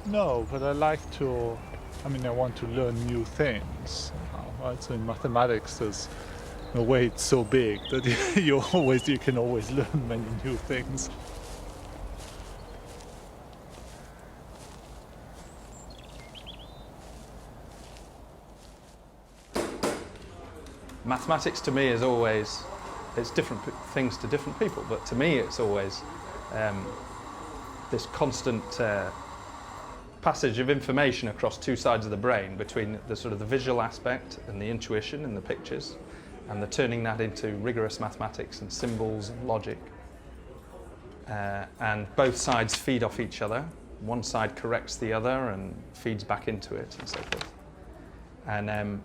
No, but I like to, I want to learn new things, right? So in mathematics, there's no way it's so big that you can always learn many new things. Mathematics to me is always, it's different things to different people, but to me it's always this constant passage of information across two sides of the brain between the sort of the visual aspect and the intuition and the pictures, and the turning that into rigorous mathematics and symbols and logic. And both sides feed off each other. One side corrects the other and feeds back into it and so forth. And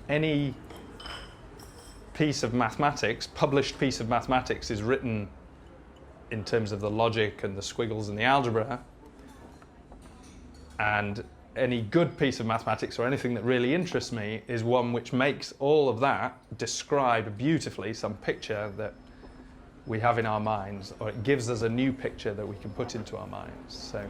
any piece of mathematics, published piece of mathematics, is written in terms of the logic and the squiggles and the algebra. And any good piece of mathematics or anything that really interests me is one which makes all of that describe beautifully some picture that we have in our minds, or it gives us a new picture that we can put into our minds. So.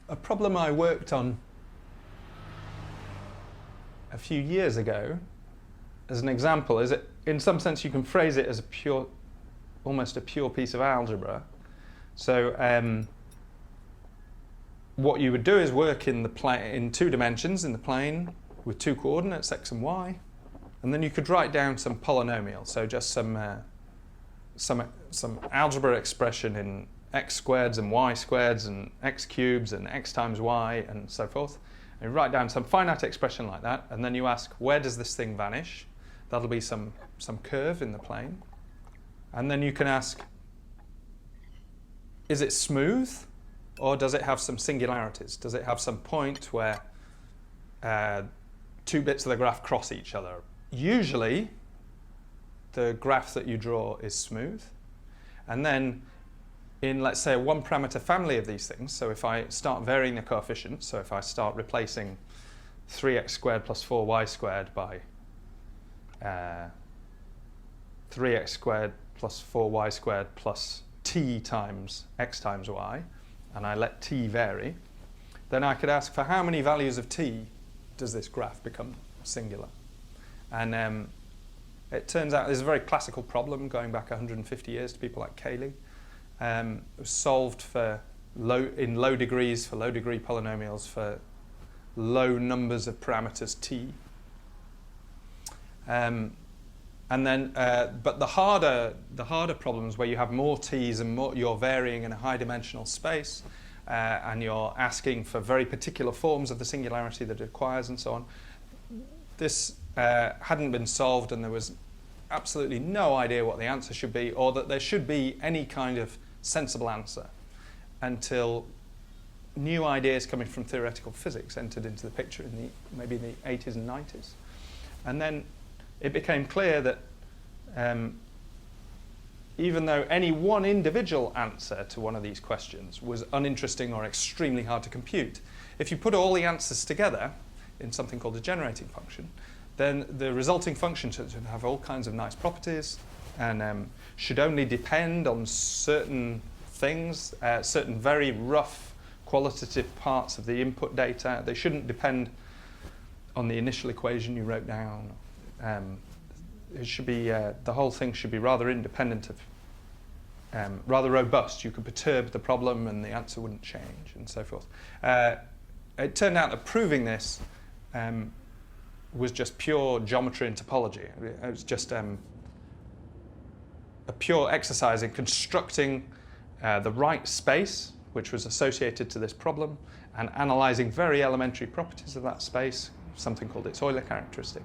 A problem I worked on a few years ago, as an example, is that in some sense you can phrase it as a pure, almost a pure piece of algebra. So what you would do is work in the in two dimensions in the plane with two coordinates, x and y, and then you could write down some polynomial, so just some algebra expression in x squareds and y squareds and x cubes and x times y and so forth. And you write down some finite expression like that, and then you ask, where does this thing vanish? That'll be some curve in the plane. And then you can ask, is it smooth, or does it have some singularities? Does it have some point where two bits of the graph cross each other? Usually, the graph that you draw is smooth. And then in, let's say, a one-parameter family of these things, so if I start varying the coefficients, so if I start replacing 3x squared plus 4y squared by 3x squared plus 4y squared plus t times x times y, and I let t vary, then I could ask, for how many values of t does this graph become singular? And it turns out this is a very classical problem going back 150 years to people like Cayley. It was solved in low degrees for low degree polynomials for low numbers of parameters t. And then, but the harder problems where you have more t's and you're varying in a high dimensional space, and you're asking for very particular forms of the singularity that it requires and so on. This hadn't been solved, and there was absolutely no idea what the answer should be, or that there should be any kind of sensible answer, until new ideas coming from theoretical physics entered into the picture in maybe in the 80s and 90s. And then it became clear that even though any one individual answer to one of these questions was uninteresting or extremely hard to compute, if you put all the answers together in something called a generating function, then the resulting function should have all kinds of nice properties, and should only depend on certain things, certain very rough qualitative parts of the input data. They shouldn't depend on the initial equation you wrote down. It should be, the whole thing should be rather independent of, rather robust. You could perturb the problem and the answer wouldn't change, and so forth. It turned out that proving this was just pure geometry and topology. It was just a pure exercise in constructing the right space which was associated to this problem, and analyzing very elementary properties of that space, something called its Euler characteristic,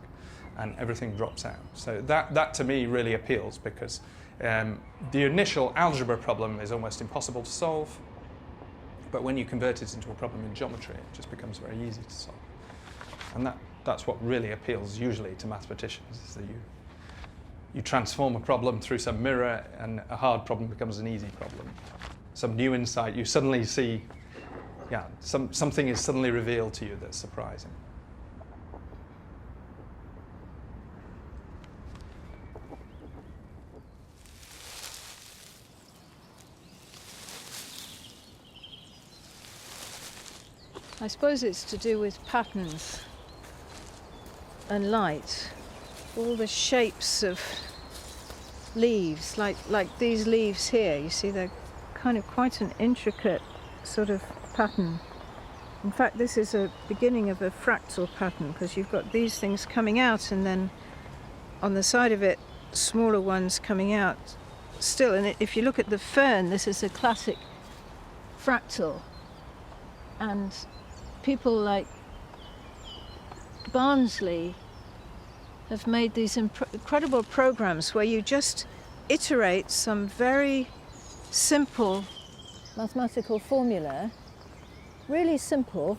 and everything drops out. So that to me really appeals, because the initial algebra problem is almost impossible to solve. But when you convert it into a problem in geometry, it just becomes very easy to solve. And that's what really appeals usually to mathematicians, is that you transform a problem through some mirror and a hard problem becomes an easy problem. Some new insight, you suddenly see, something is suddenly revealed to you that's surprising. I suppose it's to do with patterns and light. All the shapes of leaves, like these leaves here, you see they're kind of quite an intricate sort of pattern. In fact, this is a beginning of a fractal pattern, because you've got these things coming out and then on the side of it smaller ones coming out still. And if you look at the fern, this is a classic fractal, and people like Barnsley have made these incredible programs where you just iterate some very simple mathematical formula, really simple,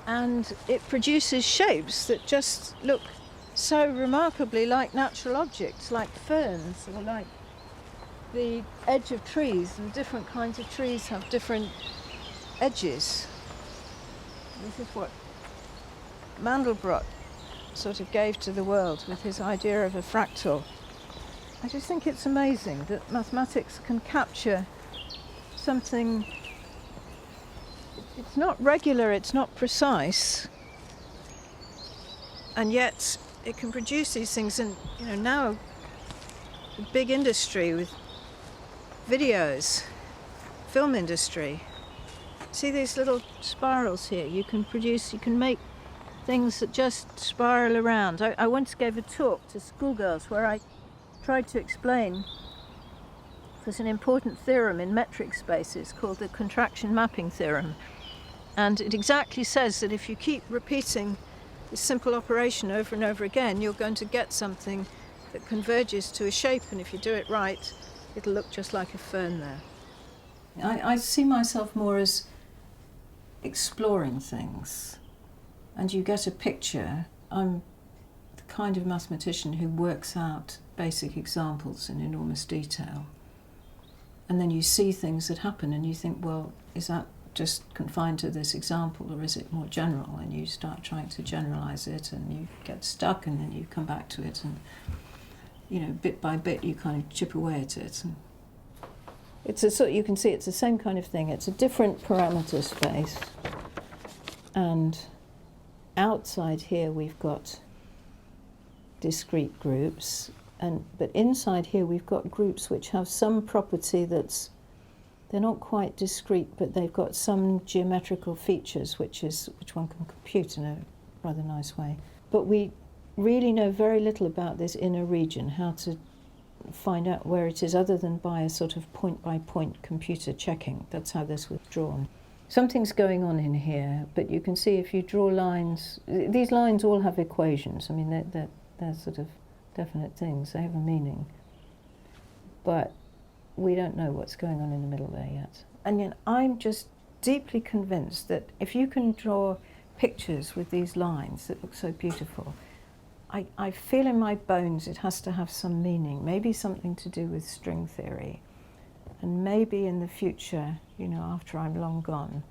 and it produces shapes that just look so remarkably like natural objects, like ferns, or like the edge of trees, and different kinds of trees have different edges. This is what Mandelbrot sort of gave to the world with his idea of a fractal. I just think it's amazing that mathematics can capture something. It's not regular, it's not precise, and yet it can produce these things. And now the big industry with videos, film industry. See these little spirals here? You can make things that just spiral around. I once gave a talk to schoolgirls where I tried to explain there's an important theorem in metric spaces called the contraction mapping theorem. And it exactly says that if you keep repeating this simple operation over and over again, you're going to get something that converges to a shape, and if you do it right, it'll look just like a fern there. I see myself more as exploring things, and you get a picture. I'm the kind of mathematician who works out basic examples in enormous detail, and then you see things that happen and you think, well, is that just confined to this example, or is it more general? And you start trying to generalize it and you get stuck, and then you come back to it, and bit by bit you kind of chip away at it. And it's you can see it's the same kind of thing. It's a different parameter space, and outside here we've got discrete groups, but inside here we've got groups which have some property they're not quite discrete, but they've got some geometrical features which one can compute in a rather nice way. But we really know very little about this inner region, how to find out where it is, other than by a sort of point-by-point computer checking. That's how this was drawn. Something's going on in here, but you can see if you draw lines, these lines all have equations. I mean, they're sort of definite things. They have a meaning. But we don't know what's going on in the middle there yet. And yet I'm just deeply convinced that if you can draw pictures with these lines that look so beautiful, I feel in my bones it has to have some meaning, maybe something to do with string theory. And maybe in the future, after I'm long gone,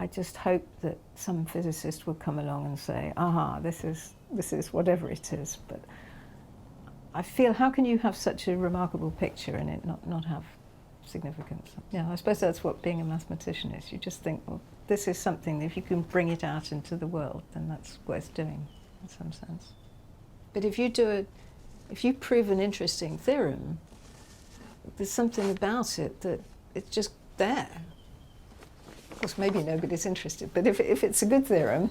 I just hope that some physicist will come along and say, aha, this is whatever it is. But I feel, how can you have such a remarkable picture and it not have significance? Yeah, I suppose that's what being a mathematician is. You just think, well, this is something, if you can bring it out into the world, then that's worth doing in some sense. But if you prove an interesting theorem, there's something about it that it's just there. Of course, maybe nobody's interested, but if it's a good theorem,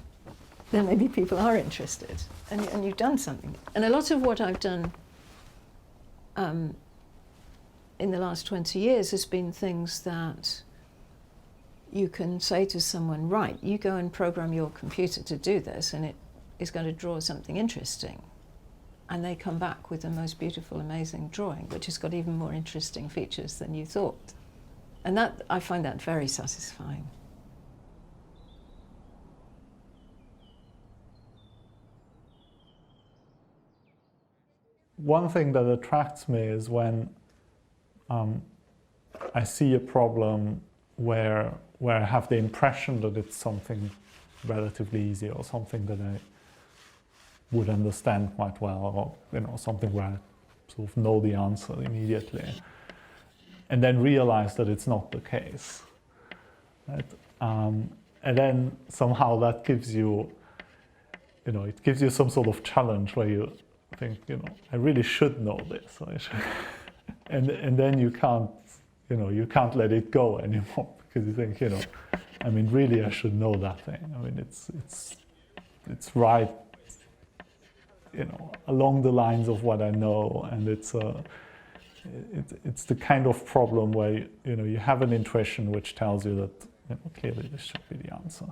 then maybe people are interested, and you've done something. And a lot of what I've done in the last 20 years has been things that you can say to someone, right, you go and program your computer to do this, and it is going to draw something interesting. And they come back with the most beautiful, amazing drawing, which has got even more interesting features than you thought. And that, I find that very satisfying. One thing that attracts me is when I see a problem where I have the impression that it's something relatively easy or something that I would understand quite well, or something where I sort of know the answer immediately, and then realize that it's not the case. Right? And then somehow that gives you, it gives you some sort of challenge where you think, I really should know this, and then you can't let it go anymore, because you think, really I should know that thing. It's right, along the lines of what I know, and it's the kind of problem where you have an intuition which tells you that clearly this should be the answer,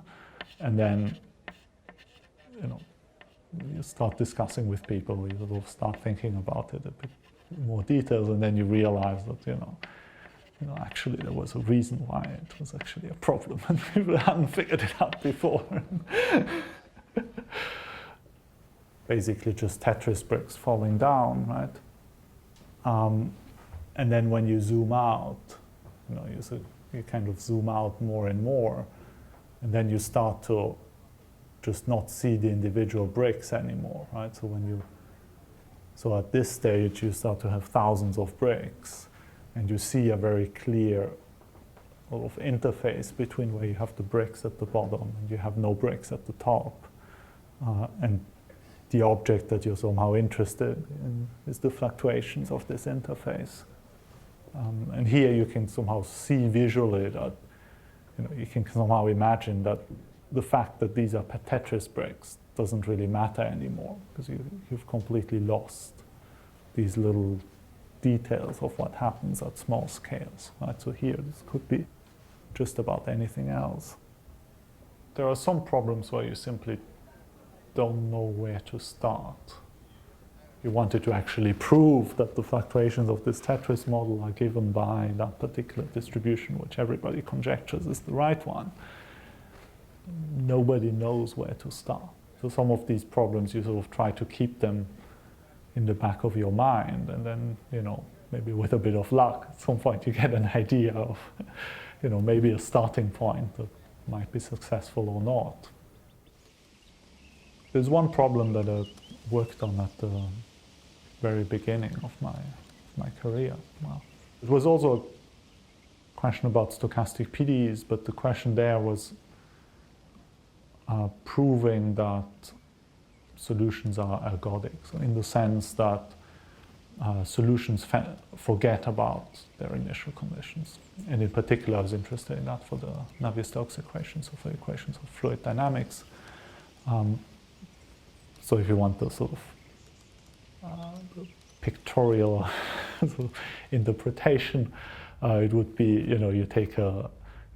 and then you start discussing with people, you sort of start thinking about it a bit more details, and then you realize that actually there was a reason why it was actually a problem, and people hadn't figured it out before. Basically just Tetris bricks falling down, right? And then when you zoom out, you kind of zoom out more and more, and then you start to just not see the individual bricks anymore, right? So at this stage you start to have thousands of bricks, and you see a very clear sort of interface between where you have the bricks at the bottom and you have no bricks at the top, and the object that you're somehow interested in is the fluctuations of this interface. And here you can somehow see visually that, you can somehow imagine that the fact that these are Tetris bricks doesn't really matter anymore, because you've completely lost these little details of what happens at small scales, right? So here, this could be just about anything else. There are some problems where you simply don't know where to start. You wanted to actually prove that the fluctuations of this Tetris model are given by that particular distribution, which everybody conjectures is the right one. Nobody knows where to start. So some of these problems, you sort of try to keep them in the back of your mind, and then, maybe with a bit of luck, at some point you get an idea of, maybe a starting point that might be successful or not. There's one problem that I worked on at the very beginning of my career. Well, it was also a question about stochastic PDEs, but the question there was proving that solutions are ergodic, so in the sense that solutions forget about their initial conditions. And in particular, I was interested in that for the Navier-Stokes equations, so for equations of fluid dynamics. So if you want the sort of pictorial sort of interpretation, it would be,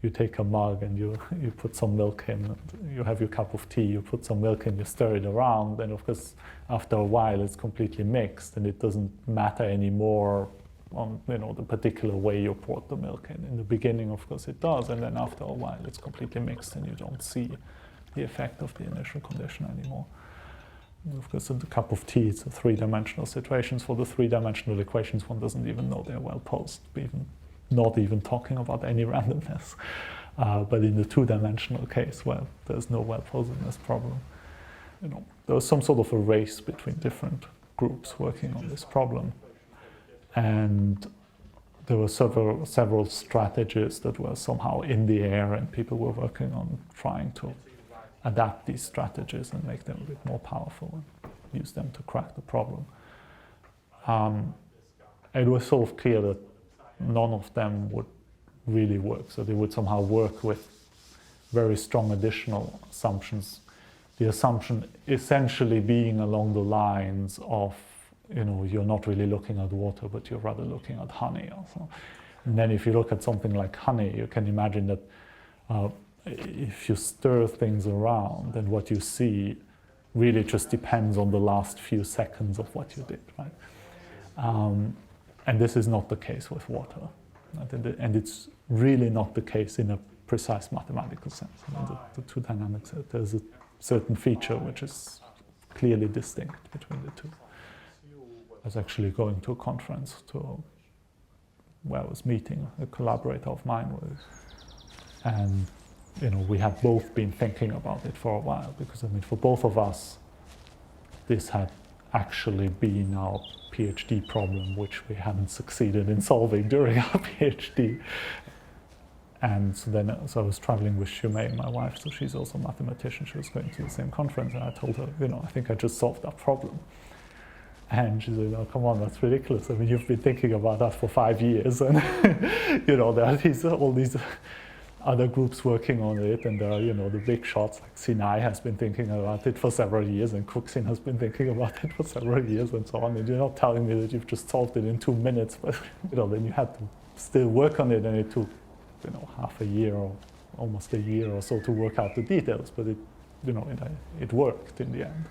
you take a mug and you put some milk in, you have your cup of tea, you put some milk in, you stir it around, and of course after a while it's completely mixed, and it doesn't matter anymore on the particular way you poured the milk in. In the beginning, of course, it does, and then after a while it's completely mixed and you don't see the effect of the initial condition anymore. And of course, in the cup of tea, it's a three-dimensional situations. For the three-dimensional equations, one doesn't even know they're well posed, not even talking about any randomness. But in the two-dimensional case, well, there's no well-posedness problem. There was some sort of a race between different groups working on this problem. And there were several strategies that were somehow in the air, and people were working on trying to adapt these strategies and make them a bit more powerful and use them to crack the problem. It was sort of clear that none of them would really work. So they would somehow work with very strong additional assumptions. The assumption essentially being along the lines of, you're not really looking at water, but you're rather looking at honey also. And then if you look at something like honey, you can imagine that if you stir things around, then what you see really just depends on the last few seconds of what you did, right? And this is not the case with water. And it's really not the case in a precise mathematical sense. I mean, the two dynamics, there's a certain feature which is clearly distinct between the two. I was actually going to a conference where I was meeting a collaborator of mine with, and we had both been thinking about it for a while, because I mean, for both of us, this had actually been our PhD problem, which we hadn't succeeded in solving during our PhD. And so I was traveling with Shumei, my wife, so she's also a mathematician. She was going to the same conference, and I told her, I think I just solved that problem. And she said, "Oh, come on, that's ridiculous. I mean, you've been thinking about that for 5 years, and there are all these other groups working on it, and there are, the big shots, like Sinai has been thinking about it for several years, and Cooksin has been thinking about it for several years, and so on. And you're not telling me that you've just solved it in 2 minutes, but then you had to still work on it, and it took half a year or almost a year or so to work out the details, but it worked in the end."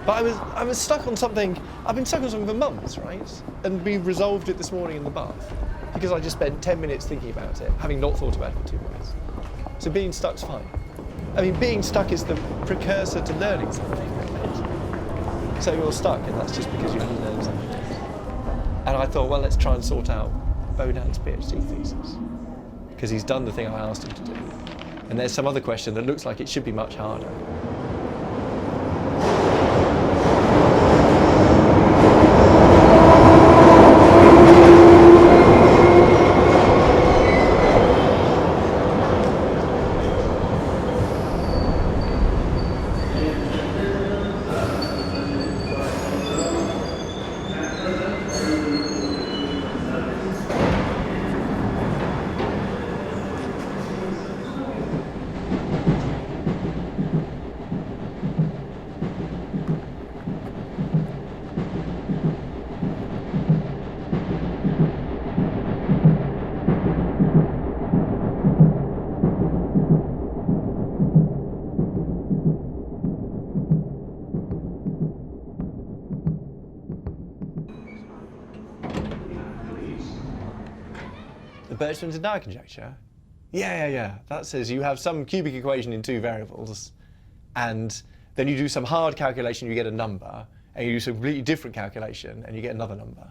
But I was stuck on something. I've been stuck on something for months, right? And we resolved it this morning in the bath because I just spent 10 minutes thinking about it, having not thought about it for 2 minutes. So being stuck's fine. I mean, being stuck is the precursor to learning something, right? So you're stuck, and that's just because you haven't learned something yet. And I thought, well, let's try and sort out Bohdan's PhD thesis, because he's done the thing I asked him to do. And there's some other question that looks like it should be much harder. The Birchman-Dyer conjecture? Yeah. That says you have some cubic equation in 2 variables, and then you do some hard calculation, you get a number, and you do some completely different calculation, and you get another number.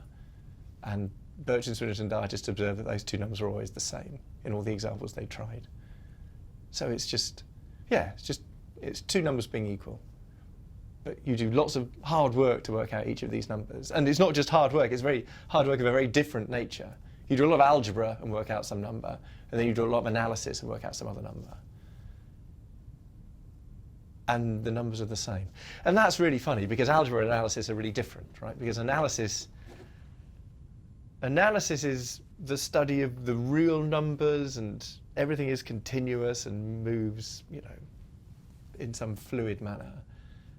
And Birchman-Dyer just observed that those 2 numbers are always the same in all the examples they tried. So it's just, it's 2 numbers being equal. But you do lots of hard work to work out each of these numbers. And it's not just hard work, it's very hard work of a very different nature. You do a lot of algebra and work out some number, and then you do a lot of analysis and work out some other number. And the numbers are the same. And that's really funny, because algebra and analysis are really different, right? Because analysis is the study of the real numbers, and everything is continuous and moves, in some fluid manner.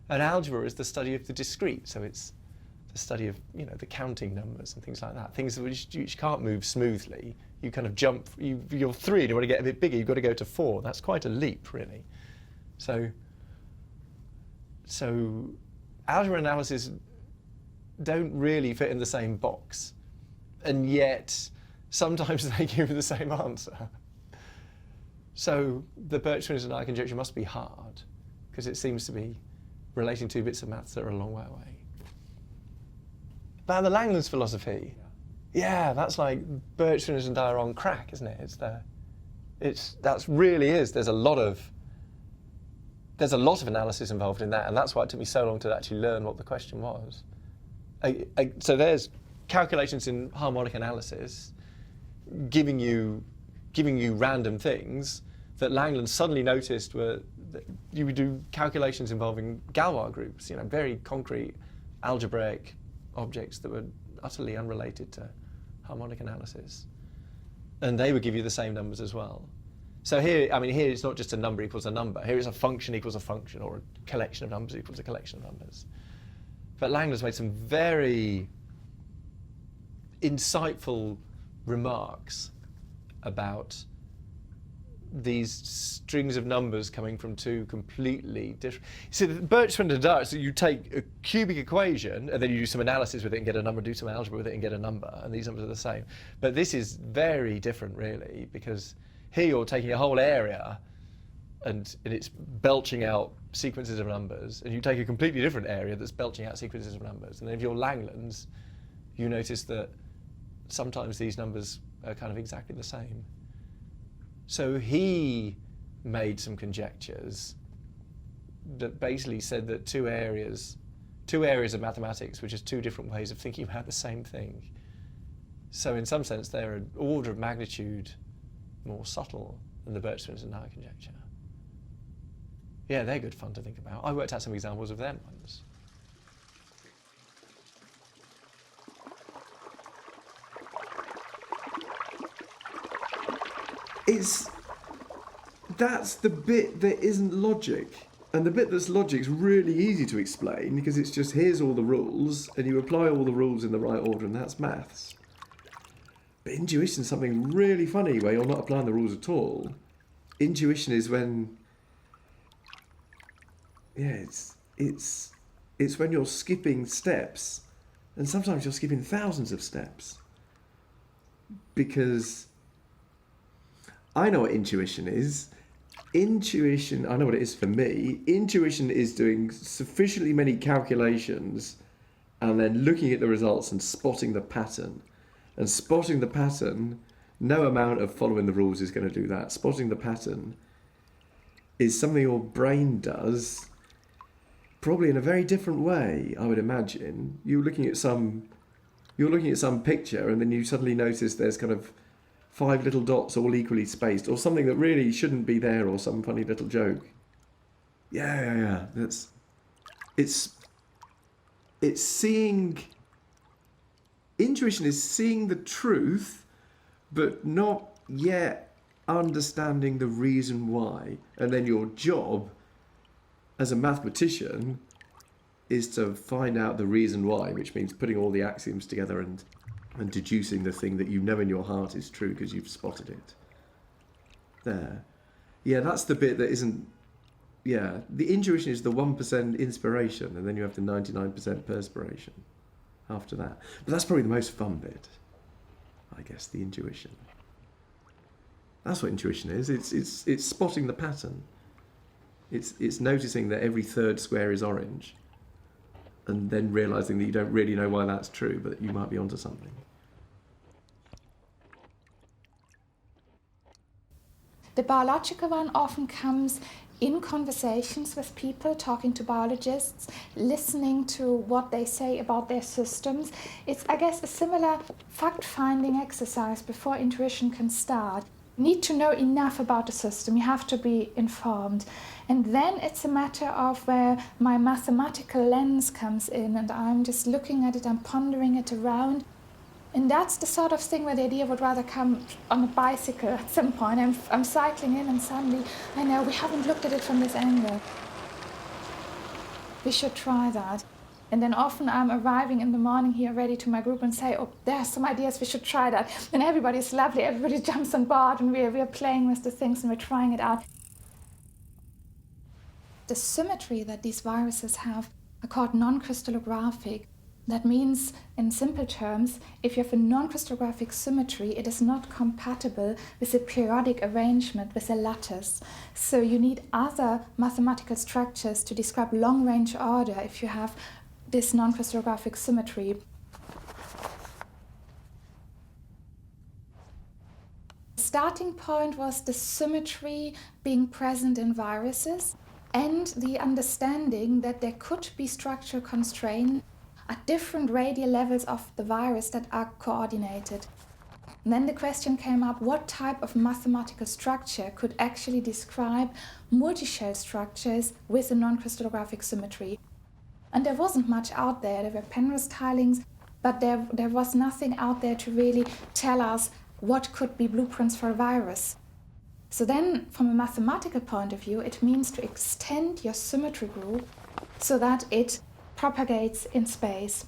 And algebra is the study of the discrete, so it's the study of the counting numbers and things like that, things which can't move smoothly. You kind of jump, you're 3 and you want to get a bit bigger, you've got to go to 4. That's quite a leap, really. So algebra and analysis don't really fit in the same box, and yet sometimes they give the same answer. So the Birchman-Dyer conjecture must be hard, because it seems to be relating 2 bits of maths that are a long way away. But the Langlands philosophy, that's like Birchman-Dyer on crack, isn't it? That's really is. There's a lot of analysis involved in that, and that's why it took me so long to actually learn what the question was. So there's calculations in harmonic analysis, giving you random things that Langland suddenly noticed were that you would do calculations involving Galois groups, very concrete algebraic objects that were utterly unrelated to harmonic analysis. And they would give you the same numbers as well. So here it's not just a number equals a number. Here it's a function equals a function, or a collection of numbers equals a collection of numbers. But Langlands made some very insightful remarks about these strings of numbers coming from two completely different... So Birchfriend does, so you take a cubic equation and then you do some analysis with it and get a number, do some algebra with it and get a number, and these numbers are the same. But this is very different, really, because here you're taking a whole area and it's belching out sequences of numbers, and you take a completely different area that's belching out sequences of numbers. And then if you're Langlands, you notice that sometimes these numbers are kind of exactly the same. So he made some conjectures that basically said that two areas of mathematics, which is two different ways of thinking about the same thing. So in some sense, they're an order of magnitude more subtle than the Birchfriend-Dyer conjecture. Yeah, they're good fun to think about. I worked out some examples of them once. That's the bit that isn't logic. And the bit that's logic is really easy to explain, because it's just, here's all the rules, and you apply all the rules in the right order, and that's maths. But intuition is something really funny, where you're not applying the rules at all. Intuition is when... Yeah, it's when you're skipping steps, and sometimes you're skipping thousands of steps. Because I know what intuition is. Intuition, I know what it is for me. Intuition is doing sufficiently many calculations and then looking at the results and spotting the pattern. And spotting the pattern, no amount of following the rules is going to do that. Spotting the pattern is something your brain does, probably in a very different way, I would imagine. You're looking at some picture and then you suddenly notice there's kind of 5 little dots all equally spaced, or something that really shouldn't be there, or some funny little joke. Yeah. It's seeing... Intuition is seeing the truth, but not yet understanding the reason why. And then your job as a mathematician is to find out the reason why, which means putting all the axioms together and deducing the thing that you know in your heart is true because you've spotted it. There. Yeah, that's the bit that isn't... Yeah, the intuition is the 1% inspiration, and then you have the 99% perspiration after that. But that's probably the most fun bit, I guess, the intuition. That's what intuition is. It's spotting the pattern. It's noticing that every third square is orange, and then realising that you don't really know why that's true, but you might be onto something. The biological one often comes in conversations with people, talking to biologists, listening to what they say about their systems. It's, I guess, a similar fact-finding exercise before intuition can start. You need to know enough about the system, you have to be informed. And then it's a matter of where my mathematical lens comes in, and I'm just looking at it, I'm pondering it around. And that's the sort of thing where the idea would rather come on a bicycle at some point. I'm cycling in and suddenly, I know, we haven't looked at it from this angle. We should try that. And then often I'm arriving in the morning here ready to my group and say, oh, there are some ideas, we should try that. And everybody's lovely, everybody jumps on board, and we're playing with the things and we're trying it out. The symmetry that these viruses have are called non-crystallographic. That means, in simple terms, if you have a non-crystallographic symmetry, it is not compatible with a periodic arrangement with a lattice. So you need other mathematical structures to describe long-range order if you have this non-crystallographic symmetry. The starting point was the symmetry being present in viruses and the understanding that there could be structural constraints at different radial levels of the virus that are coordinated. And then the question came up, what type of mathematical structure could actually describe multi-shell structures with a non-crystallographic symmetry? And there wasn't much out there. There were Penrose tilings, but there was nothing out there to really tell us what could be blueprints for a virus. So then, from a mathematical point of view, it means to extend your symmetry group so that it propagates in space.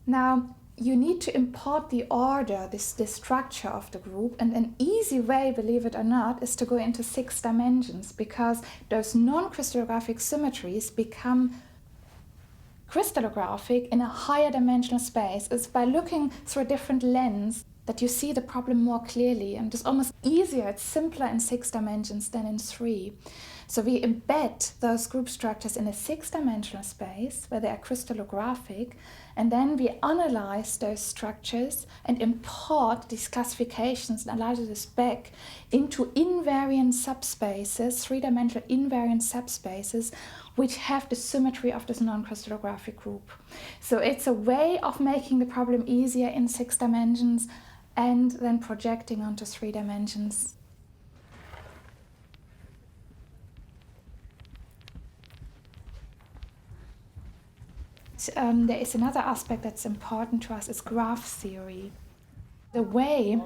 Now, you need to import the order, this structure of the group, and an easy way, believe it or not, is to go into 6 dimensions, because those non-crystallographic symmetries become crystallographic in a higher dimensional space. It's by looking through a different lens that you see the problem more clearly, and it's almost easier, it's simpler in 6 dimensions than in 3. So we embed those group structures in a 6-dimensional space where they are crystallographic, and then we analyze those structures and import these classifications and analysis back into invariant subspaces, 3-dimensional invariant subspaces, which have the symmetry of this non-crystallographic group. So it's a way of making the problem easier in 6 dimensions and then projecting onto 3 dimensions. There is another aspect that's important to us, is graph theory. The way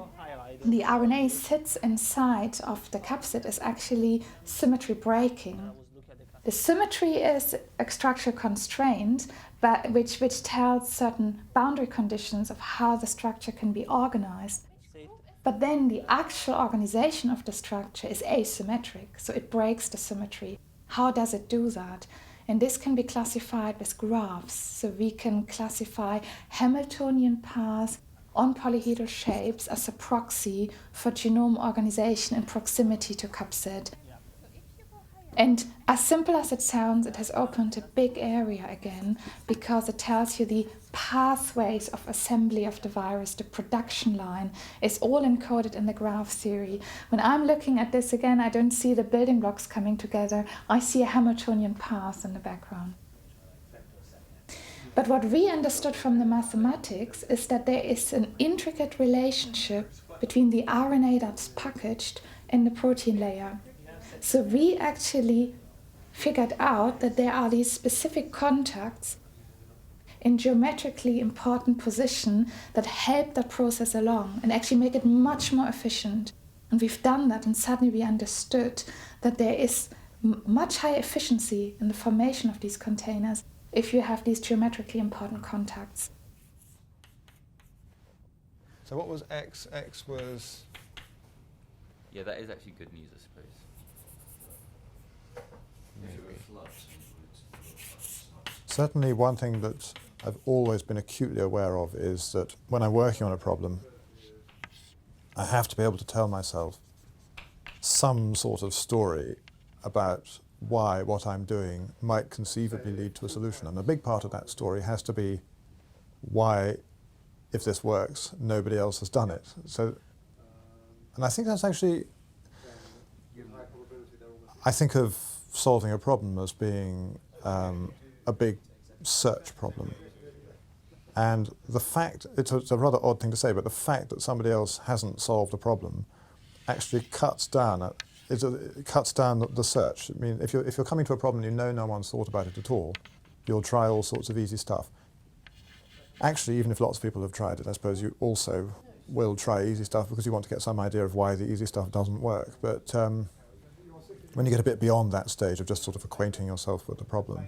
the RNA sits inside of the capsid is actually symmetry breaking. The symmetry is a structural constraint, but which tells certain boundary conditions of how the structure can be organized. But then the actual organization of the structure is asymmetric, so it breaks the symmetry. How does it do that? And this can be classified with graphs. So we can classify Hamiltonian paths on polyhedral shapes as a proxy for genome organization in proximity to capsid. And as simple as it sounds, it has opened a big area again, because it tells you the pathways of assembly of the virus, the production line, is all encoded in the graph theory. When I'm looking at this again, I don't see the building blocks coming together. I see a Hamiltonian path in the background. But what we understood from the mathematics is that there is an intricate relationship between the RNA that's packaged and the protein layer. So we actually figured out that there are these specific contacts in geometrically important position that help that process along and actually make it much more efficient. And we've done that, and suddenly we understood that there is much higher efficiency in the formation of these containers if you have these geometrically important contacts. So what was X? X was... Yeah, that is actually good news, I suppose. Certainly one thing that I've always been acutely aware of is that when I'm working on a problem, I have to be able to tell myself some sort of story about why what I'm doing might conceivably lead to a solution. And a big part of that story has to be why, if this works, nobody else has done it. So, and I think that's actually, I think of solving a problem as being a big search problem. And the fact, it's a rather odd thing to say, but the fact that somebody else hasn't solved a problem actually cuts down the search. I mean, if you're coming to a problem and you know no one's thought about it at all, you'll try all sorts of easy stuff. Actually, even if lots of people have tried it, I suppose you also will try easy stuff because you want to get some idea of why the easy stuff doesn't work. But when you get a bit beyond that stage of just sort of acquainting yourself with the problem,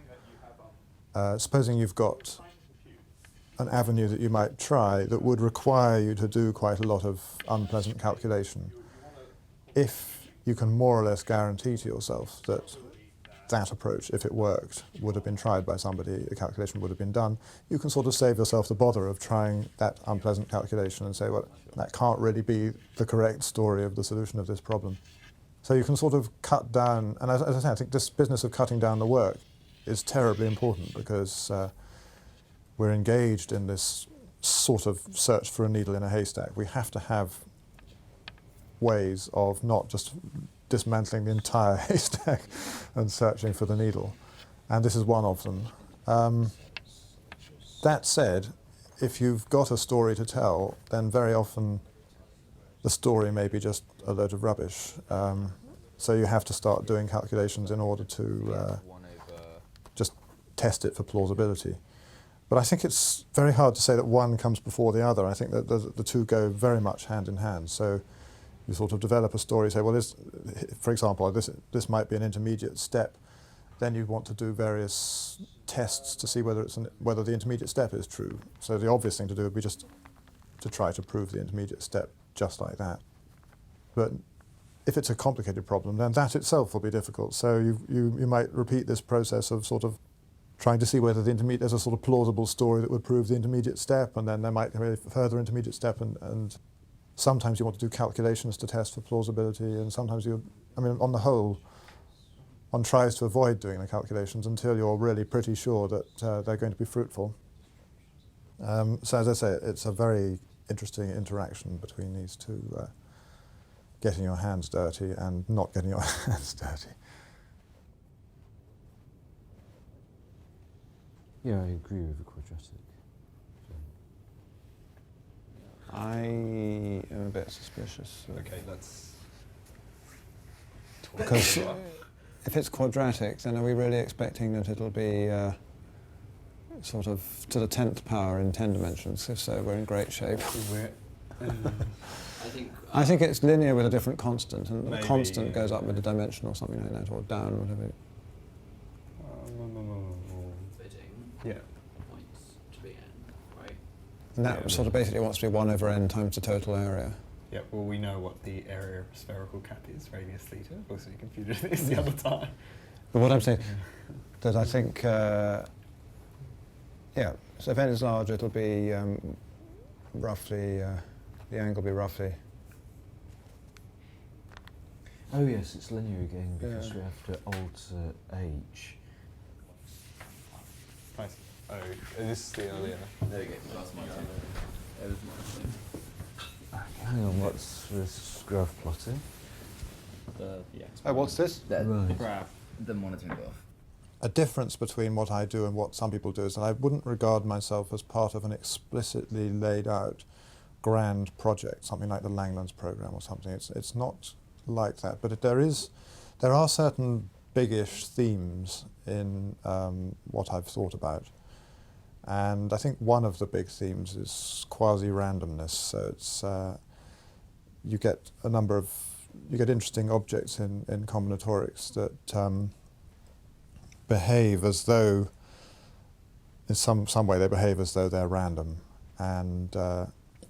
supposing you've got an avenue that you might try that would require you to do quite a lot of unpleasant calculation, if you can more or less guarantee to yourself that that approach, if it worked, would have been tried by somebody, a calculation would have been done, you can sort of save yourself the bother of trying that unpleasant calculation and say, well, that can't really be the correct story of the solution of this problem. So you can sort of cut down, and as I say, I think this business of cutting down the work is terribly important because we're engaged in this sort of search for a needle in a haystack. We have to have ways of not just dismantling the entire haystack and searching for the needle, and this is one of them. That said, if you've got a story to tell, then very often the story may be just a load of rubbish. So you have to start doing calculations in order to just test it for plausibility. But I think it's very hard to say that one comes before the other. I think that the two go very much hand in hand. So you sort of develop a story, say, well, this, for example, this might be an intermediate step. Then you want to do various tests to see whether whether the intermediate step is true. So the obvious thing to do would be just to try to prove the intermediate step just like that. But if it's a complicated problem, then that itself will be difficult. So you might repeat this process of sort of trying to see whether there's a sort of plausible story that would prove the intermediate step, and then there might be a further intermediate step, and sometimes you want to do calculations to test for plausibility, and sometimes on the whole, one tries to avoid doing the calculations until you're really pretty sure that they're going to be fruitful. So as I say, it's a very interesting interaction between these two, getting your hands dirty and not getting your hands dirty. Yeah, I agree with the quadratic. I am a bit suspicious. Okay, let's talk. Because if it's quadratic, then are we really expecting that it'll be sort of to the 10th power in 10 dimensions? If so, we're in great shape. I think it's linear with a different constant, and the constant goes up with the dimension or something like that, or down, or whatever. Yeah. Points to be n, right? And that sort of basically wants to be 1 over n times the total area. Yeah, well, we know what the area of a spherical cap is, radius theta. Also, you computed this the other time. But what I'm saying, that I think, so if n is large, it'll be roughly, the angle will be roughly. Oh yes, it's linear again because we have to alter h. Nice. Oh, this is the earlier. There we go. That's my turn. That was my turn. Hang on, what's this graph plotting? Oh, what's this? The Right. graph, the monitoring graph. A difference between what I do and what some people do is that I wouldn't regard myself as part of an explicitly laid out grand project, something like the Langlands program or something. It's not like that, but there are certain biggish themes in what I've thought about, and I think one of the big themes is quasi-randomness. So it's you get interesting objects in combinatorics that behave as though, in some way, they behave as though they're random, and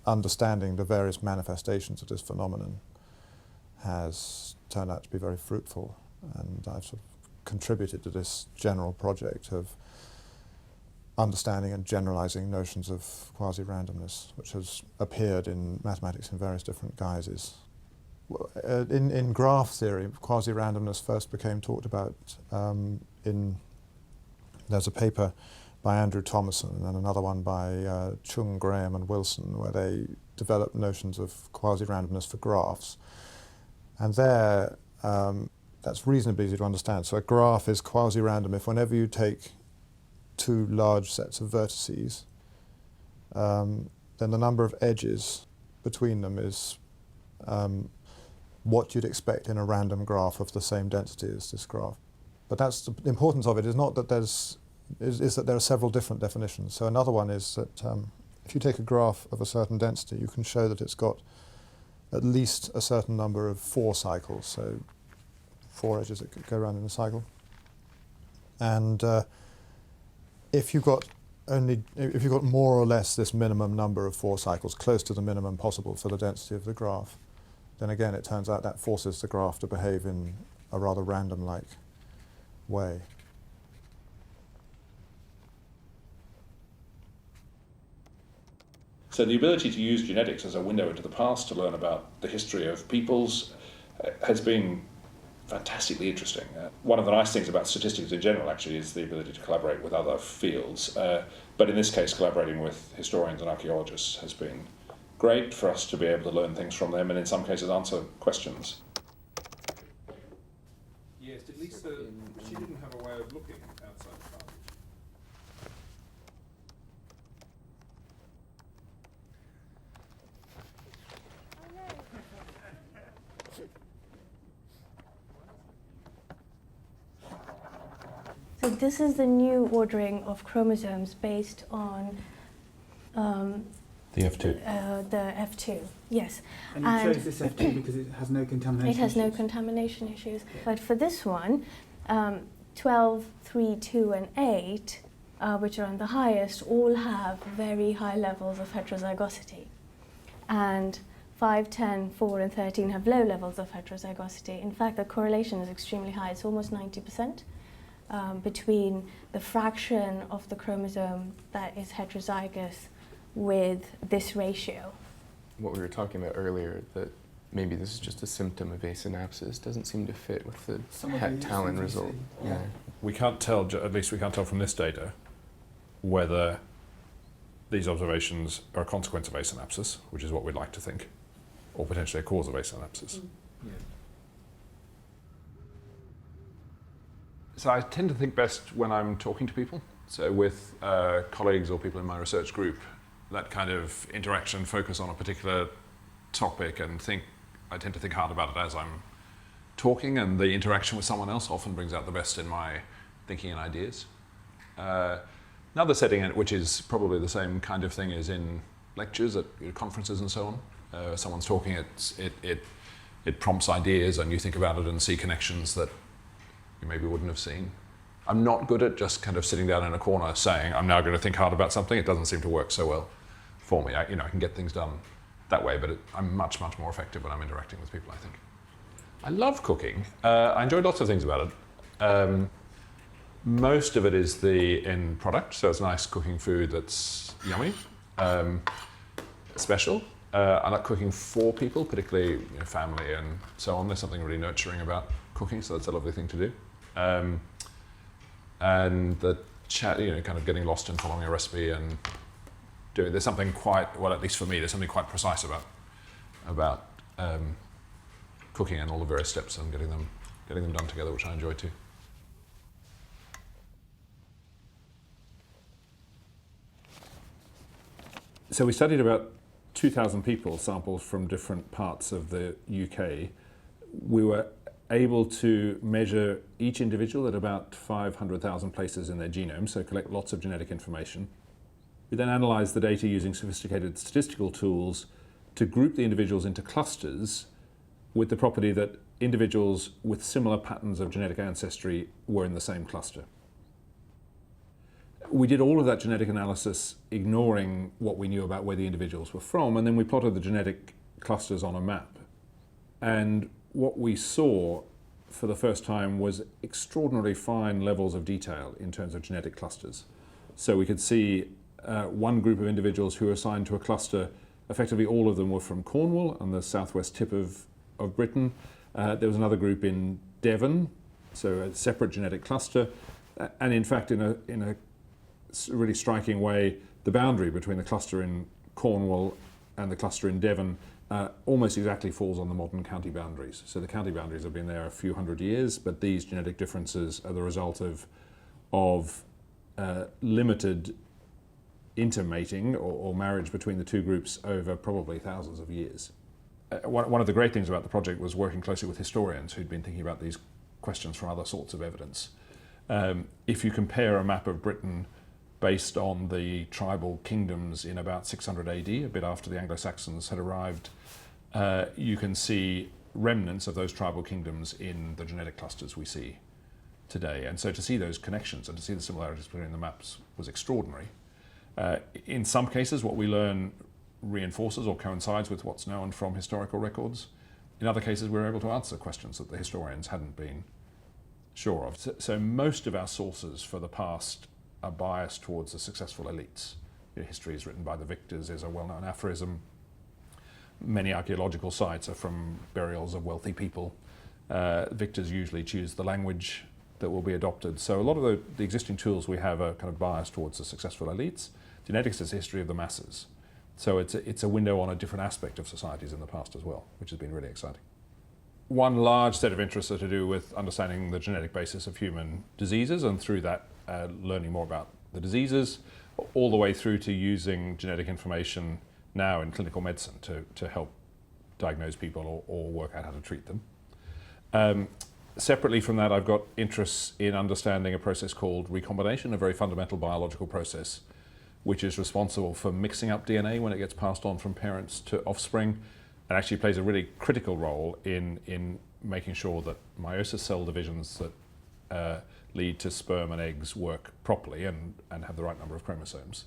understanding the various manifestations of this phenomenon has turned out to be very fruitful, and I've sort of contributed to this general project of understanding and generalizing notions of quasi-randomness, which has appeared in mathematics in various different guises. In graph theory, quasi-randomness first became talked about there's a paper by Andrew Thomason and another one by Chung, Graham and Wilson, where they developed notions of quasi-randomness for graphs. And there, that's reasonably easy to understand. So a graph is quasi-random if whenever you take 2 large sets of vertices, then the number of edges between them is what you'd expect in a random graph of the same density as this graph. But that's the importance of it is not that is that there are several different definitions. So another one is that if you take a graph of a certain density, you can show that it's got at least a certain number of 4 cycles, so 4 edges that could go around in a cycle. And if you've got more or less this minimum number of 4 cycles, close to the minimum possible for the density of the graph, then again it turns out that forces the graph to behave in a rather random-like way. So the ability to use genetics as a window into the past to learn about the history of peoples has been fantastically interesting. One of the nice things about statistics in general, actually, is the ability to collaborate with other fields. But in this case, collaborating with historians and archaeologists has been great for us to be able to learn things from them and in some cases answer questions. Yes, at least she didn't have a way of looking outside the car. So this is the new ordering of chromosomes based on the F2. The F2, yes. And you chose this F2 because it has no contamination It has no issues. contamination issues. But for this one, 12, 3, 2 and 8, which are on the highest, all have very high levels of heterozygosity. And 5, 10, 4 and 13 have low levels of heterozygosity. In fact, the correlation is extremely high. It's almost 90% between the fraction of the chromosome that is heterozygous with this ratio. What we were talking about earlier, that maybe this is just a symptom of asynapsis, doesn't seem to fit with the het-talon result. Yeah. We can't tell, at least we can't tell from this data, whether these observations are a consequence of asynapsis, which is what we'd like to think, or potentially a cause of asynapsis. Yeah. So I tend to think best when I'm talking to people. So with colleagues or people in my research group, that kind of interaction, focus on a particular topic, and I tend to think hard about it as I'm talking, and the interaction with someone else often brings out the best in my thinking and ideas. Another setting, which is probably the same kind of thing, is in lectures at conferences and so on. Someone's talking, it prompts ideas, and you think about it and see connections that you maybe wouldn't have seen. I'm not good at just kind of sitting down in a corner saying, I'm now going to think hard about something. It doesn't seem to work so well for me. I can get things done that way, but I'm much, much more effective when I'm interacting with people, I think. I love cooking. I enjoy lots of things about it. Most of it is the end product, so it's nice cooking food that's yummy, special. I like cooking for people, particularly family and so on. There's something really nurturing about cooking, so that's a lovely thing to do. And the chat, kind of getting lost in following a recipe and there's something quite, well, at least for me, there's something quite precise about cooking and all the various steps and getting them done together, which I enjoy too. So we studied about 2,000 people sampled from different parts of the UK. We were able to measure each individual at about 500,000 places in their genome, so collect lots of genetic information. We then analysed the data using sophisticated statistical tools to group the individuals into clusters with the property that individuals with similar patterns of genetic ancestry were in the same cluster. We did all of that genetic analysis ignoring what we knew about where the individuals were from, and then we plotted the genetic clusters on a map. And what we saw for the first time was extraordinarily fine levels of detail in terms of genetic clusters. So we could see one group of individuals who were assigned to a cluster, effectively all of them were from Cornwall on the southwest tip of Britain. There was another group in Devon, so a separate genetic cluster. And in fact, in a really striking way, the boundary between the cluster in Cornwall and the cluster in Devon almost exactly falls on the modern county boundaries. So the county boundaries have been there a few hundred years, but these genetic differences are the result of limited intermating or marriage between the two groups over probably thousands of years. One of the great things about the project was working closely with historians who'd been thinking about these questions from other sorts of evidence. If you compare a map of Britain based on the tribal kingdoms in about 600 AD, a bit after the Anglo-Saxons had arrived, you can see remnants of those tribal kingdoms in the genetic clusters we see today. And so to see those connections and to see the similarities between the maps was extraordinary. In some cases, what we learn reinforces or coincides with what's known from historical records. In other cases, we're able to answer questions that the historians hadn't been sure of. So most of our sources for the past are biased towards the successful elites. History is written by the victors is a well-known aphorism. Many archaeological sites are from burials of wealthy people. Victors usually choose the language that will be adopted. So a lot of the existing tools we have are kind of biased towards the successful elites. Genetics is a history of the masses. So it's a window on a different aspect of societies in the past as well, which has been really exciting. One large set of interests are to do with understanding the genetic basis of human diseases, and through that learning more about the diseases, all the way through to using genetic information now in clinical medicine to help diagnose people or work out how to treat them. Separately from that, I've got interests in understanding a process called recombination, a very fundamental biological process which is responsible for mixing up DNA when it gets passed on from parents to offspring, and actually plays a really critical role in making sure that meiosis cell divisions that lead to sperm and eggs work properly and have the right number of chromosomes.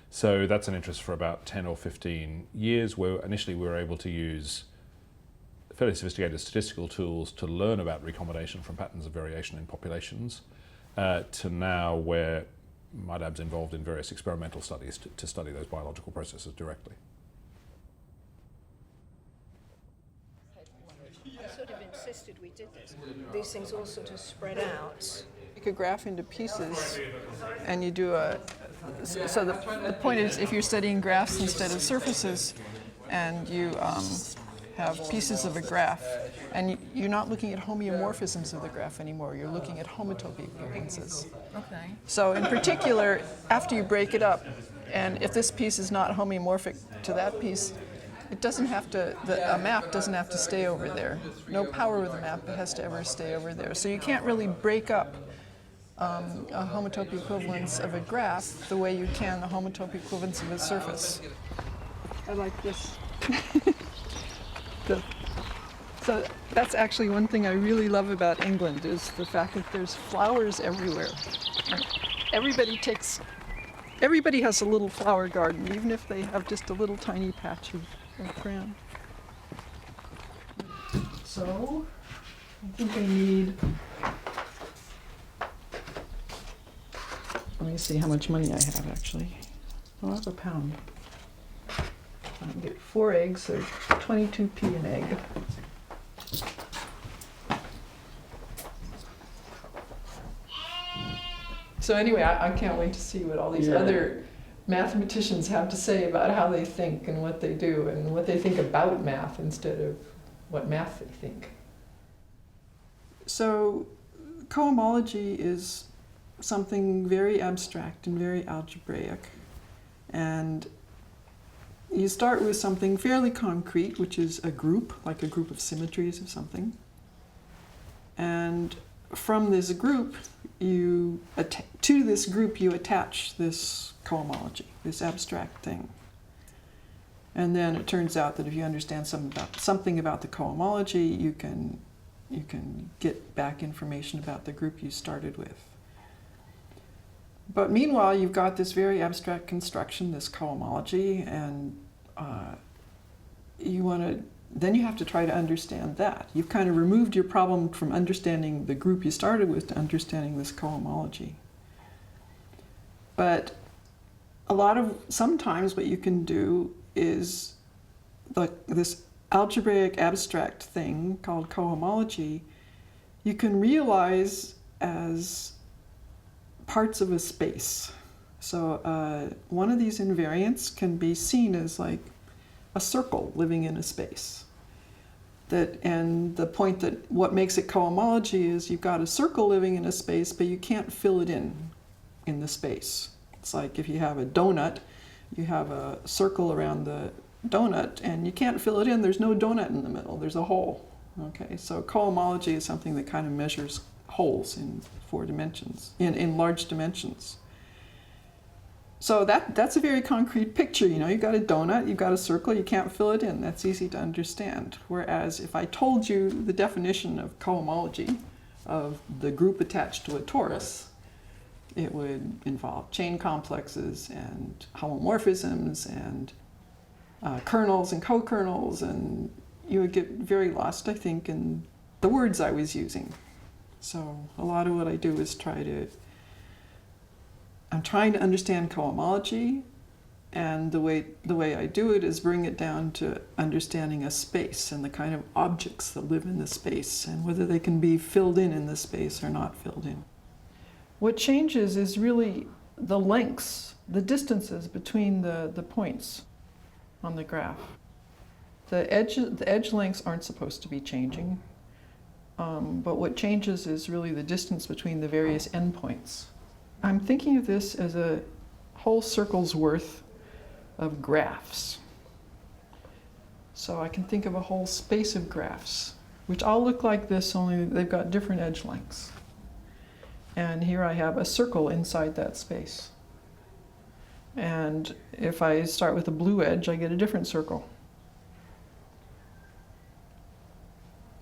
So that's an interest for about 10 or 15 years, where initially we were able to use fairly sophisticated statistical tools to learn about recombination from patterns of variation in populations, to now where my lab's involved in various experimental studies to study those biological processes directly. I sort of insisted we did this. These things all sort of spread out. Make a graph into pieces, and you do a. So the point is, if you're studying graphs instead of surfaces, and you have pieces of a graph, and you're not looking at homeomorphisms of the graph anymore. You're looking at homotopy equivalences. Okay. So in particular, after you break it up, and if this piece is not homeomorphic to that piece, it doesn't have to, a map doesn't have to stay over there. No power of the map has to ever stay over there. So you can't really break up a homotopy equivalence of a graph the way you can the homotopy equivalence of a surface. I like this. So that's actually one thing I really love about England, is the fact that there's flowers everywhere. And everybody has a little flower garden, even if they have just a little tiny patch of ground. So I think I need, let me see how much money I have actually. Oh, I have £1. I can get 4 eggs, so 22p an egg. So anyway, I can't wait to see what all these other mathematicians have to say about how they think and what they do and what they think about math instead of what math they think. So cohomology is something very abstract and very algebraic. And you start with something fairly concrete, which is a group, like a group of symmetries of something. And from this group, to this group you attach this cohomology, this abstract thing. And then it turns out that if you understand something about the cohomology, you can get back information about the group you started with. But meanwhile, you've got this very abstract construction, this cohomology, and then you have to try to understand that. You've kind of removed your problem from understanding the group you started with to understanding this cohomology. But sometimes what you can do is this algebraic abstract thing called cohomology, you can realize as parts of a space. So one of these invariants can be seen as like a circle living in a space. And the point that what makes it cohomology is you've got a circle living in a space, but you can't fill it in the space. It's like if you have a donut, you have a circle around the donut, and you can't fill it in. There's no donut in the middle. There's a hole. Okay, so cohomology is something that kind of measures holes in 4 dimensions, in large dimensions. So that's a very concrete picture. You've got a donut, you've got a circle, you can't fill it in. That's easy to understand. Whereas if I told you the definition of cohomology, of the group attached to a torus, it would involve chain complexes and homomorphisms and kernels and co-kernels, and you would get very lost, I think, in the words I was using. So a lot of what I do is I'm trying to understand cohomology, and the way I do it is bring it down to understanding a space and the kind of objects that live in the space and whether they can be filled in the space or not filled in. What changes is really the lengths, the distances between the points on the graph. The edge lengths aren't supposed to be changing, but what changes is really the distance between the various endpoints. I'm thinking of this as a whole circle's worth of graphs. So I can think of a whole space of graphs. which all look like this, only they've got different edge lengths. And here I have a circle inside that space. And if I start with a blue edge, I get a different circle.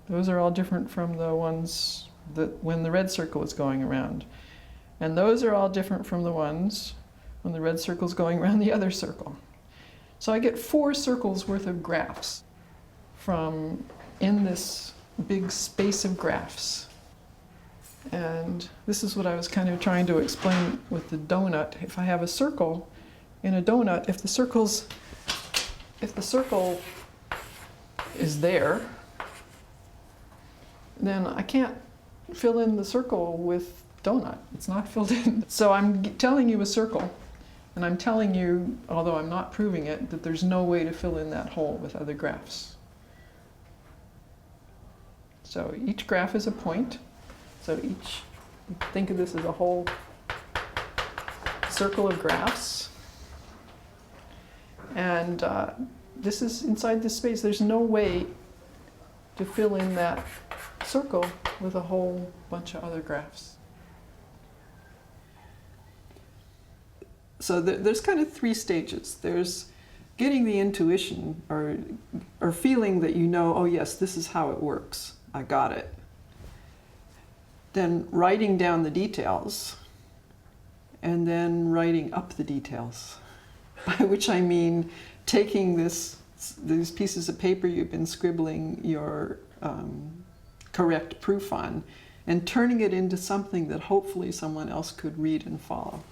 Those are all different from the ones that when the red circle is going around. And those are all different from the ones when the red circle is going around the other circle. So I get 4 circles worth of graphs from in this big space of graphs. And this is what I was kind of trying to explain with the donut. If I have a circle in a donut, if the circle is there, then I can't fill in the circle with donut. It's not filled in. So I'm telling you a circle, and I'm telling you, although I'm not proving it, that there's no way to fill in that hole with other graphs. So each graph is a point. So think of this as a whole circle of graphs. And this is inside this space. There's no way to fill in that circle with a whole bunch of other graphs. So there's kind of 3 stages. There's getting the intuition or feeling that you know, oh yes, this is how it works. I got it. Then writing down the details, and then writing up the details. By which I mean taking these pieces of paper you've been scribbling your correct proof on and turning it into something that hopefully someone else could read and follow.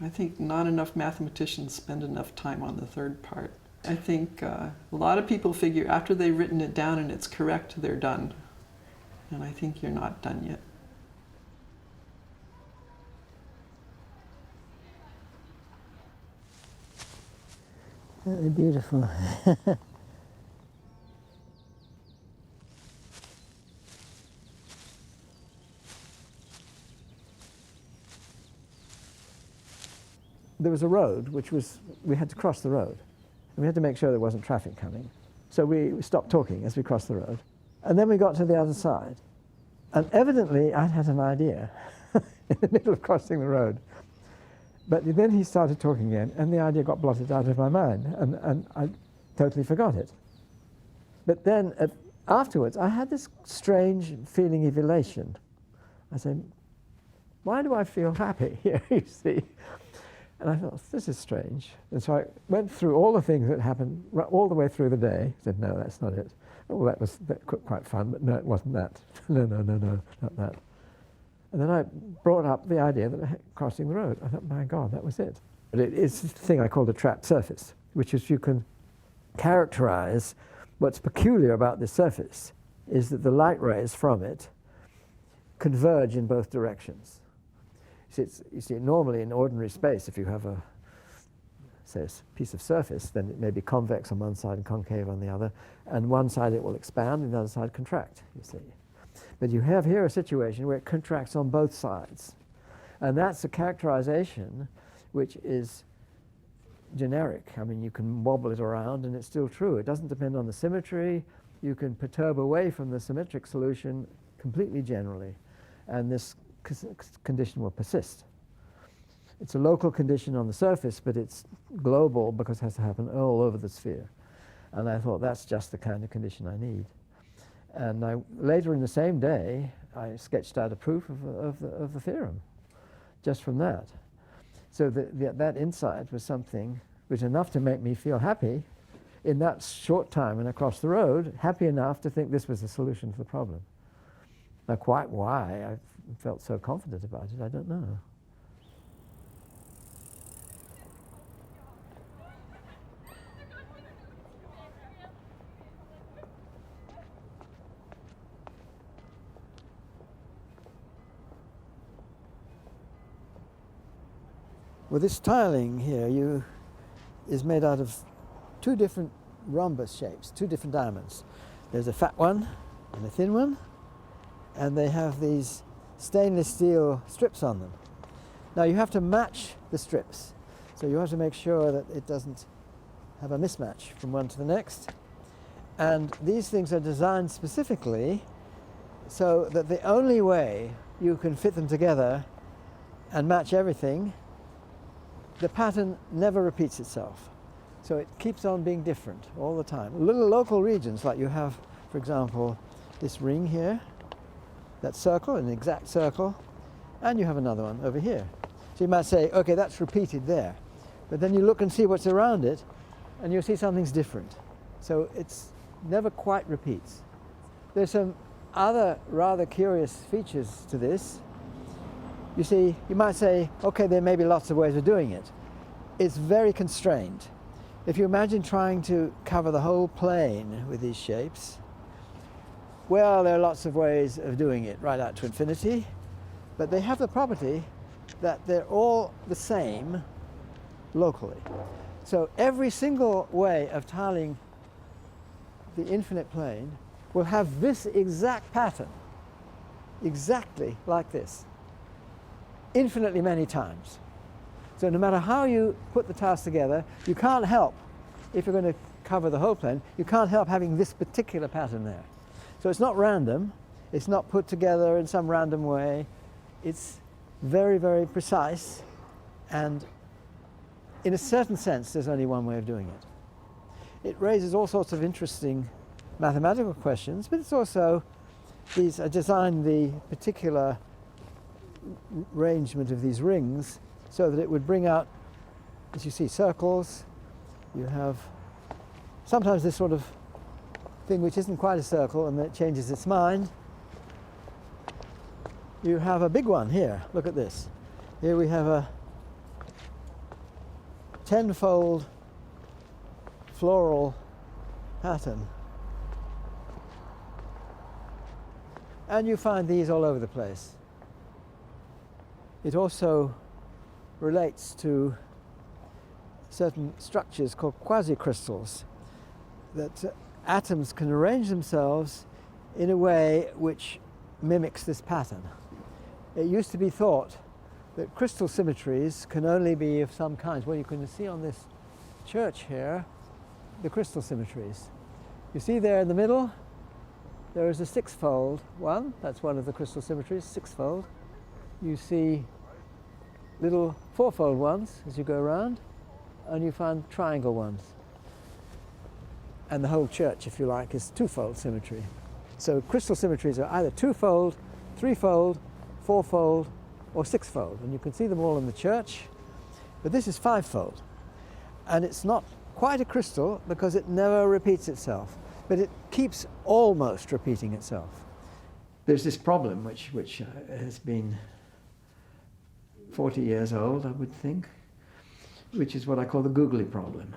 I think not enough mathematicians spend enough time on the third part. I think a lot of people figure after they've written it down and it's correct, they're done. And I think you're not done yet. Really beautiful. There was a road we had to cross the road. And we had to make sure there wasn't traffic coming. So we stopped talking as we crossed the road. And then we got to the other side. And evidently I'd had an idea in the middle of crossing the road. But then he started talking again, and the idea got blotted out of my mind, and I totally forgot it. But then afterwards, I had this strange feeling of elation. I said, why do I feel happy here, you see? And I thought, this is strange. And so I went through all the things that happened all the way through the day. I said, no, that's not it. Oh, that was quite fun, but no, it wasn't that. No, not that. And then I brought up the idea that crossing the road. I thought, my God, that was it. But it's this thing I call the trapped surface, which is you can characterize what's peculiar about this surface is that the light rays from it converge in both directions. You see, normally in ordinary space, if you have a piece of surface, then it may be convex on one side and concave on the other, and one side it will expand and the other side contract, you see. But you have here a situation where it contracts on both sides. And that's a characterization which is generic. I mean, you can wobble it around and it's still true. It doesn't depend on the symmetry. You can perturb away from the symmetric solution completely generally, and this condition will persist. It's a local condition on the surface, but it's global because it has to happen all over the sphere. And I thought that's just the kind of condition I need. And later in the same day, I sketched out a proof of the theorem, just from that. So that insight was something which enough to make me feel happy in that short time and across the road, happy enough to think this was the solution to the problem. Now, quite why I felt so confident about it, I don't know. Well, this tiling here is made out of 2 different rhombus shapes, 2 different diamonds. There's a fat one and a thin one, and they have these stainless steel strips on them. Now you have to match the strips, so you have to make sure that it doesn't have a mismatch from one to the next. And these things are designed specifically so that the only way you can fit them together and match everything, the pattern never repeats itself. So it keeps on being different all the time. Little local regions, like you have, for example, this ring here, that circle, an exact circle, and you have another one over here. So you might say, okay, that's repeated there. But then you look and see what's around it, and you'll see something's different. So it's never quite repeats. There's some other rather curious features to this. You see, you might say, okay, there may be lots of ways of doing it. It's very constrained. If you imagine trying to cover the whole plane with these shapes, well, there are lots of ways of doing it right out to infinity, but they have the property that they're all the same locally. So every single way of tiling the infinite plane will have this exact pattern, exactly like this, infinitely many times. So no matter how you put the tiles together, you can't help, if you're going to cover the whole plane, you can't help having this particular pattern there. So it's not random, it's not put together in some random way, it's very, very precise, and in a certain sense there's only one way of doing it. It raises all sorts of interesting mathematical questions, but it's also, these are designed the particular arrangement of these rings so that it would bring out, as you see, circles. You have sometimes this sort of thing which isn't quite a circle and that changes its mind. You have a big one here. Look at this. Here we have a 10-fold floral pattern. And you find these all over the place. It also relates to certain structures called quasicrystals, that atoms can arrange themselves in a way which mimics this pattern. It used to be thought that crystal symmetries can only be of some kinds. Well, you can see on this church here the crystal symmetries. You see there in the middle, there is a 6-fold one. That's one of the crystal symmetries, 6-fold. You see little 4-fold ones as you go around, and you find triangle ones. And the whole church, if you like, is 2-fold symmetry. So crystal symmetries are either 2-fold, 3-fold, 4-fold, or 6-fold. And you can see them all in the church. But this is 5-fold. And it's not quite a crystal because it never repeats itself, but it keeps almost repeating itself. There's this problem which has been 40 years old, I would think, which is what I call the googly problem.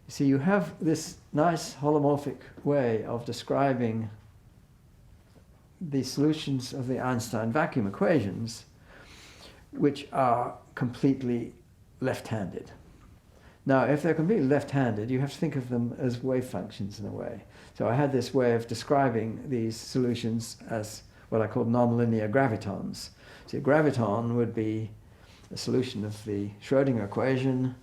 You see, you have this nice holomorphic way of describing the solutions of the Einstein vacuum equations, which are completely left-handed. Now, if they're completely left-handed, you have to think of them as wave functions in a way. So I had this way of describing these solutions as what I call nonlinear gravitons. So a graviton would be a solution of the Schrödinger equation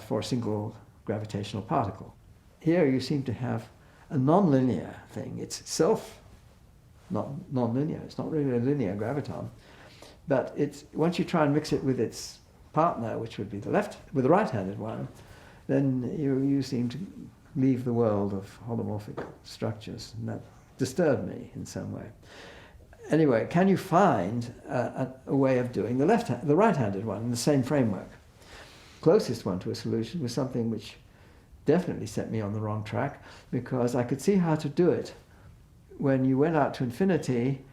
for a single gravitational particle. Here you seem to have a nonlinear thing. It's itself not nonlinear. It's not really a linear graviton, but it's, once you try and mix it with its partner, which would be the right-handed one, then you seem to leave the world of holomorphic structures, and that disturbed me in some way. Anyway, can you find a way of doing the right-handed one in the same framework? Closest one to a solution was something which definitely set me on the wrong track, because I could see how to do it when you went out to infinity,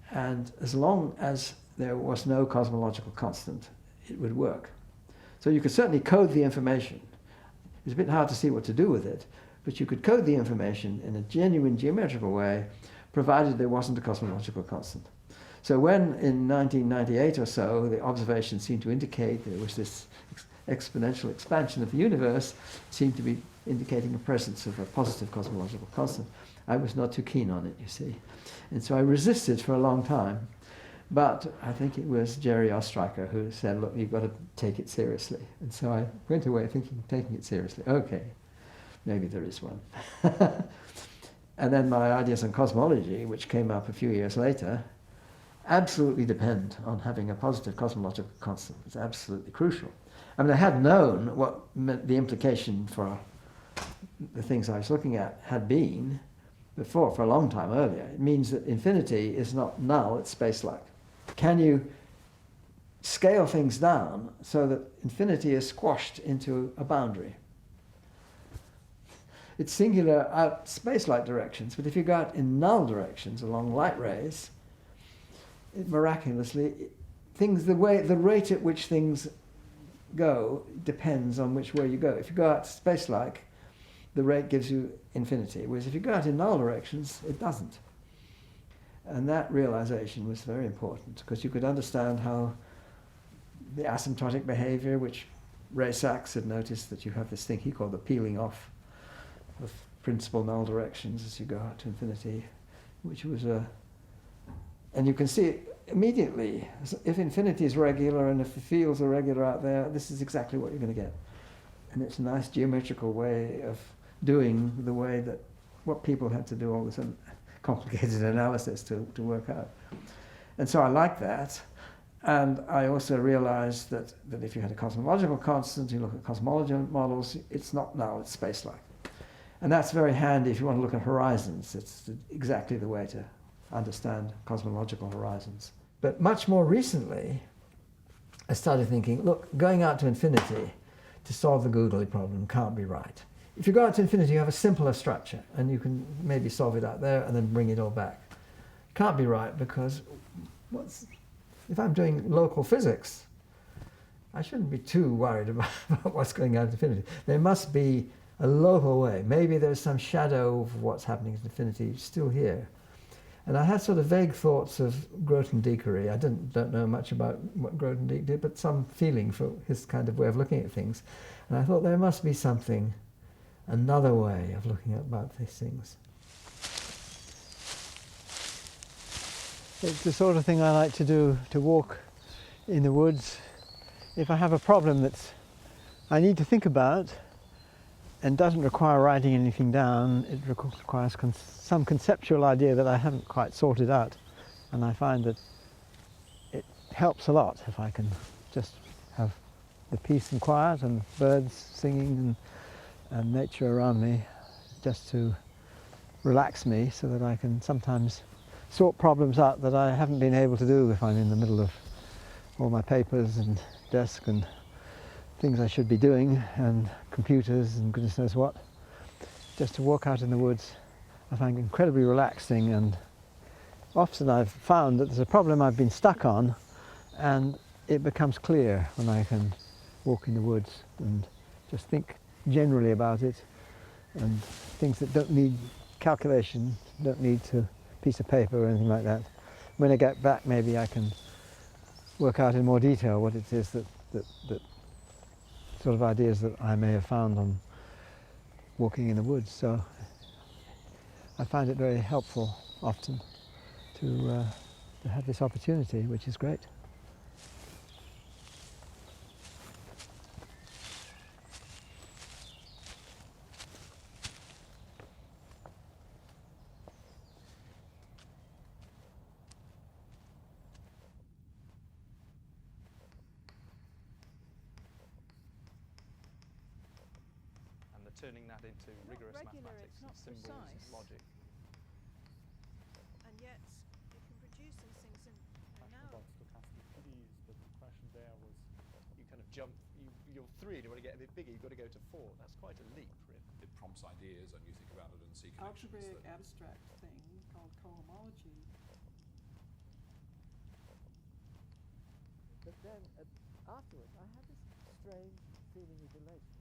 and as long as there was no cosmological constant, it would work. So you could certainly code the information. It's a bit hard to see what to do with it, but you could code the information in a genuine geometrical way, provided there wasn't a cosmological constant. So when in 1998 or so the observations seemed to indicate there was this exponential expansion of the universe, seemed to be indicating the presence of a positive cosmological constant, I was not too keen on it, you see. And so I resisted for a long time. But I think it was Jerry Oestreicher who said, look, you've got to take it seriously. And so I went away thinking, taking it seriously. Okay, Maybe there is one. And then my ideas on cosmology, which came up a few years later, absolutely depend on having a positive cosmological constant. It's absolutely crucial. I mean, I had known what the implication for the things I was looking at had been before, for a long time earlier. It means that infinity is not null, it's space-like. Can you scale things down so that infinity is squashed into a boundary? It's singular out space-like directions, but if you go out in null directions along light rays, it miraculously, the rate at which things go depends on which way you go. If you go out space-like, the rate gives you infinity, whereas if you go out in null directions, it doesn't. And that realization was very important, because you could understand how the asymptotic behavior, which Ray Sachs had noticed, that you have this thing he called the peeling off of principal null directions as you go out to infinity, which was and you can see it immediately. If infinity is regular and if the fields are regular out there, this is exactly what you're going to get. And it's a nice geometrical way of doing the way that what people had to do all this complicated analysis to work out. And so I like that. And I also realized that if you had a cosmological constant, you look at cosmology models, it's not null, it's space-like. And that's very handy if you want to look at horizons. It's exactly the way to understand cosmological horizons. But much more recently, I started thinking, look, going out to infinity to solve the googly problem can't be right. If you go out to infinity, you have a simpler structure, and you can maybe solve it out there and then bring it all back. Can't be right, because if I'm doing local physics, I shouldn't be too worried about what's going out to infinity. There must be a local way. Maybe there's some shadow of what's happening at infinity still here. And I had sort of vague thoughts of Grothendieckeri. I don't know much about what Grothendieck did, but some feeling for his kind of way of looking at things. And I thought there must be something, another way of looking about these things. It's the sort of thing I like to do, to walk in the woods. If I have a problem that I need to think about and doesn't require writing anything down, it requires some conceptual idea that I haven't quite sorted out. And I find that it helps a lot if I can just have the peace and quiet and birds singing and nature around me, just to relax me, so that I can sometimes sort problems out that I haven't been able to do if I'm in the middle of all my papers and desk and things I should be doing, and computers and goodness knows what. Just to walk out in the woods I find incredibly relaxing, and often I've found that there's a problem I've been stuck on and it becomes clear when I can walk in the woods and just think generally about it, and things that don't need calculation, don't need a piece of paper or anything like that. When I get back, maybe I can work out in more detail what it is that sort of ideas that I may have found on walking in the woods. So I find it very helpful often to have this opportunity, which is great. Turning that into rigorous mathematics and symbols and logic. And yet you can produce these things in now. About stochastic values, but the question there was, you kind of jump, you're 3 and you want to get a bit bigger, you've got to go to 4. That's quite a leap, really. It prompts ideas and you think about it and see connections. Algebraic abstract thing called cohomology. But then afterwards I had this strange feeling of elation.